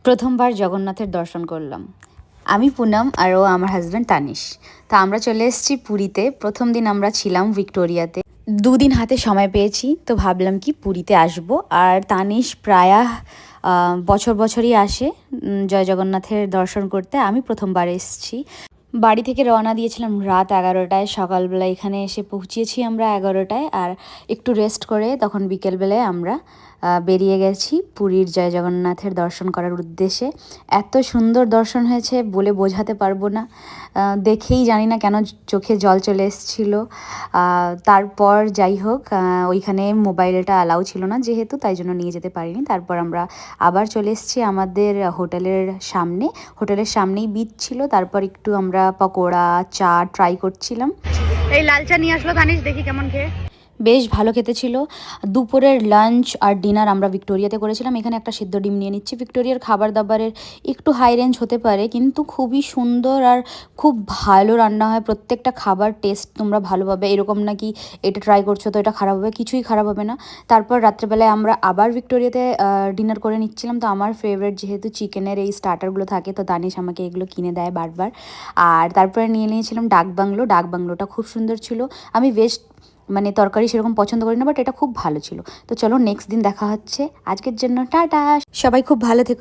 প্রথমবার জগন্নাথের দর্শন করলাম। আমি পুনম আর ও আমার হাজব্যান্ড তানিশ। তা আমরা চলে এসেছি পুরীতে। প্রথম দিন আমরা ছিলাম ভিক্টোরিয়াতে। 2 দিন হাতে সময় পেয়েছি, তো ভাবলাম কি পুরীতে আসব। আর তানিশ প্রায় বছর বছরই আসে জয় জগন্নাথের দর্শন করতে। আমি প্রথমবার এসেছি। বাড়ি থেকে রওনা দিয়েছিলাম রাত 11টায়। সকালবেলা এখানে এসে পৌঁছিয়েছি আমরা 11টায়। আর একটু রেস্ট করে তখন বিকেলবেলায় আমরা বেরিয়ে গেছি পুরীর জয় জগন্নাথের দর্শন করার উদ্দেশ্যে। এত সুন্দর দর্শন হয়েছে বলে বোঝাতে পারবো না। দেখেই জানি না কেন চোখে জল চলে এসেছিলো। তারপর যাই হোক, ওইখানে মোবাইলটা অ্যালাউ ছিল না যেহেতু, তাই জন্য নিয়ে যেতে পারিনি। তারপর আমরা আবার চলে এসেছি আমাদের হোটেলের সামনে। হোটেলের সামনেই বিচ ছিল। তারপর একটু আমরা পকোড়া চা ট্রাই করছিলাম। এই লাল চা নিয়ে আসলো তানিশ, দেখি কেমন খেয়ে। বেশ ভালো খেতে ছিল। দুপুরের লাঞ্চ আর ডিনার আমরা ভিক্টোরিয়াতে করেছিলাম। এখানে একটা সিদ্ধ ডিম নিয়ে নিচ্ছি। ভিক্টোরিয়ার খাবার দাবারের একটু হাই রেঞ্জ হতে পারে, কিন্তু খুবই সুন্দর আর খুব ভালো রান্না হয়। প্রত্যেকটা খাবার টেস্ট তোমরা ভালো পাবে। এরকম নাকি এটা ট্রাই করছো তো এটা খারাপ হবে, কিছুই খারাপ হবে না। তারপর রাত্রেবেলায় আমরা আবার ভিক্টোরিয়াতে ডিনার করে নিচ্ছিলাম। তো আমার ফেভারিট যেহেতু চিকেনের এই স্টার্টারগুলো থাকে, তো দানিশ আমাকে এগুলো কিনে দেয় বারবার। আর তারপরে নিয়ে নিয়েছিলাম ডাক বাংলো। ডাক বাংলোটা খুব সুন্দর ছিল। আমি ভেজ তরকারি সেরকম পছন্দ করি না, বাট এটা খুব ভালো ছিল। তো চলো নেক্সট দিন দেখা হচ্ছে। আজকের জন্য টাটা। সবাই খুব ভালো থেকো।